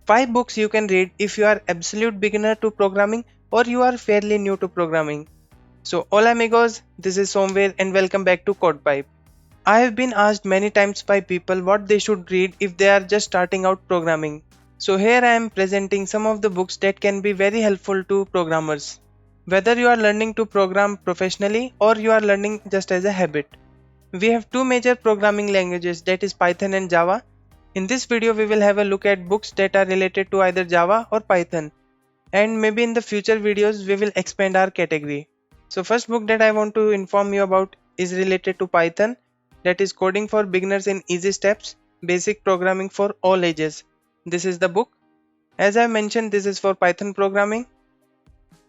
5 books you can read if you are absolute beginner to programming or you are fairly new to programming. So hola amigos, this is Somveer and welcome back to CodePipe. I have been asked many times by people what they should read if they are just starting out programming. So here I am presenting some of the books that can be very helpful to programmers. Whether you are learning to program professionally or you are learning just as a habit. We have two major programming languages, that is Python and Java. In this video we will have a look at books that are related to either Java or Python, and maybe in the future videos we will expand our category. So first book that I want to inform you about is related to Python, that is Coding for Beginners in Easy Steps, Basic Programming for All Ages. This is the book. As I mentioned, this is for Python programming.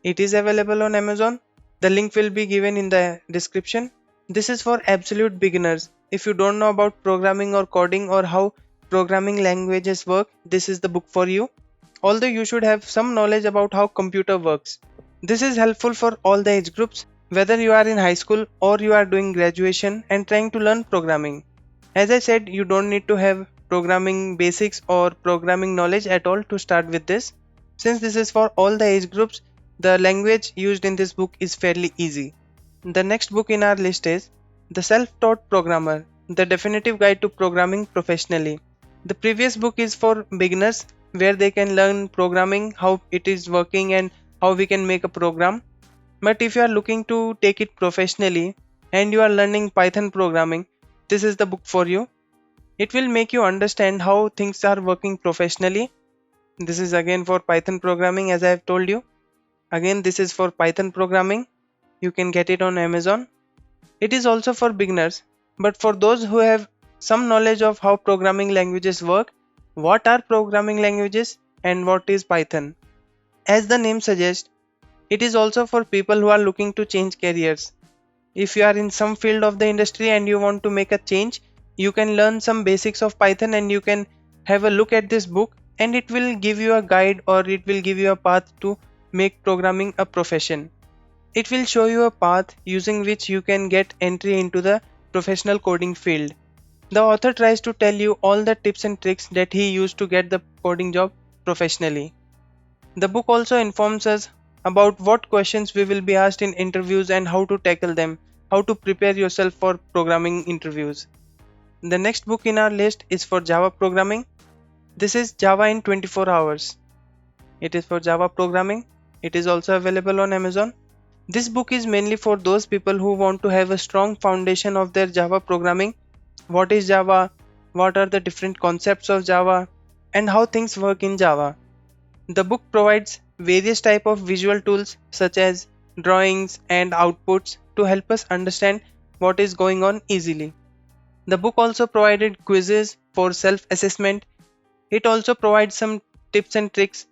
It is available on Amazon. The link will be given in the description. This is for absolute beginners. If you don't know about programming or coding or how programming languages work, this is the book for you. Although you should have some knowledge about how computer works. This is helpful for all the age groups, whether you are in high school or you are doing graduation and trying to learn programming. As I said, you don't need to have programming basics or programming knowledge at all to start with this. Since this is for all the age groups, the language used in this book is fairly easy. The next book in our list is The Self-Taught Programmer, The Definitive Guide to Programming Professionally. The previous book is for beginners where they can learn programming, how it is working and how we can make a program. But if you are looking to take it professionally and you are learning Python programming, this is the book for you. It will make you understand how things are working professionally. This is again for Python programming, as I have told you. Again, this is for Python programming. You can get it on Amazon. It is also for beginners, but for those who have some knowledge of how programming languages work, what are programming languages and what is Python. As the name suggests, it is also for people who are looking to change careers. If you are in some field of the industry and you want to make a change, you can learn some basics of Python and you can have a look at this book, and it will give you a guide or it will give you a path to make programming a profession. It will show you a path using which you can get entry into the professional coding field. The author tries to tell you all the tips and tricks that he used to get the coding job professionally. The book also informs us about what questions we will be asked in interviews and how to tackle them, how to prepare yourself for programming interviews. The next book in our list is for Java programming. This is Java in 24 hours. It is for Java programming. It is also available on Amazon. This book is mainly for those people who want to have a strong foundation of their Java programming. What is Java? What are the different concepts of Java? And how things work in Java. The book provides various type of visual tools such as drawings and outputs to help us understand what is going on easily. The book also provided quizzes for self-assessment. It also provides some tips and tricks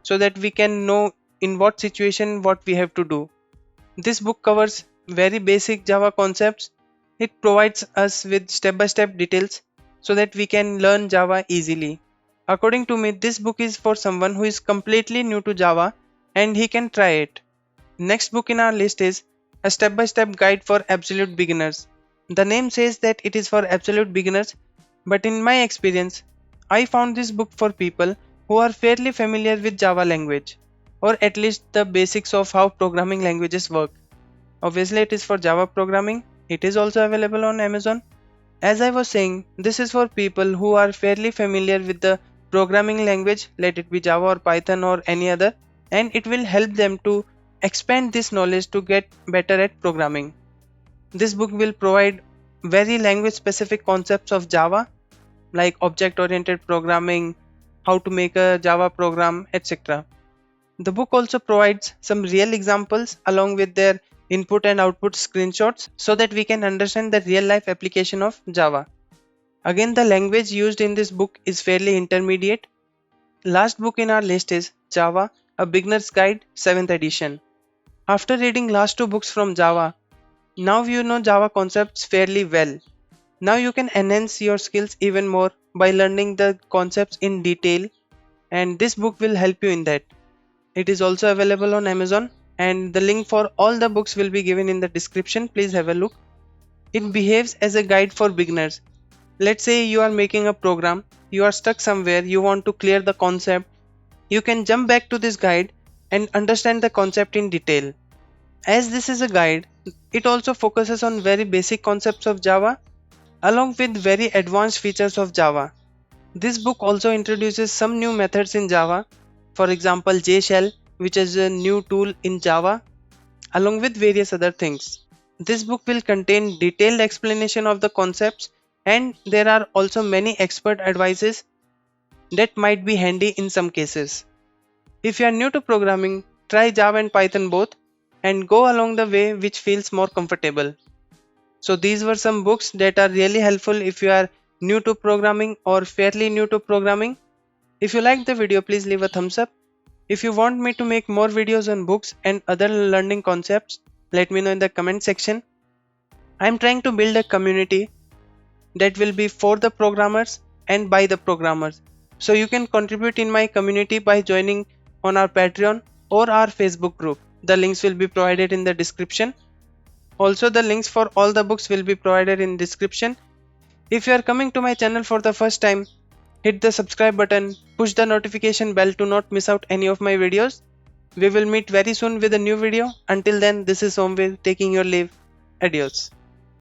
so that we can know in what situation what we have to do. This book covers very basic Java concepts. It provides us with step-by-step details so that we can learn Java easily. According to me, this book is for someone who is completely new to Java and he can try it. Next book in our list is A Step-by-Step Guide for Absolute Beginners. The name says that it is for absolute beginners, but in my experience, I found this book for people who are fairly familiar with Java language, or at least the basics of how programming languages work. Obviously, it is for Java programming. It is also available on Amazon. As I was saying, this is for people who are fairly familiar with the programming language, let it be Java or Python or any other, and it will help them to expand this knowledge to get better at programming. This book will provide very language specific concepts of Java, like object oriented programming, how to make a Java program, etc. The book also provides some real examples along with their input and output screenshots so that we can understand the real life application of Java. Again, the language used in this book is fairly intermediate. Last book in our list is Java, A Beginner's Guide 7th edition. After reading last two books from Java, now you know Java concepts fairly well. Now you can enhance your skills even more by learning the concepts in detail, and this book will help you in that. It is also available on Amazon, and the link for all the books will be given in the description. Please have a look. It behaves as a guide for beginners. Let's say you are making a program, you are stuck somewhere, you want to clear the concept, you can jump back to this guide and understand the concept in detail. As this is a guide, it also focuses on very basic concepts of Java along with very advanced features of Java. This book also introduces some new methods in Java, for example JShell, which is a new tool in Java, along with various other things. This book will contain detailed explanation of the concepts, and there are also many expert advices that might be handy in some cases. If you are new to programming, try Java and Python both and go along the way which feels more comfortable. So these were some books that are really helpful if you are new to programming or fairly new to programming. If you liked the video, please leave a thumbs up. If you want me to make more videos on books and other learning concepts, let me know in the comment section. I am trying to build a community that will be for the programmers and by the programmers. So you can contribute in my community by joining on our Patreon or our Facebook group. The links will be provided in the description. Also, the links for all the books will be provided in description. If you are coming to my channel for the first time, hit the subscribe button, push the notification bell to not miss out any of my videos. We will meet very soon with a new video. Until then, this is Somveer taking your leave. Adios.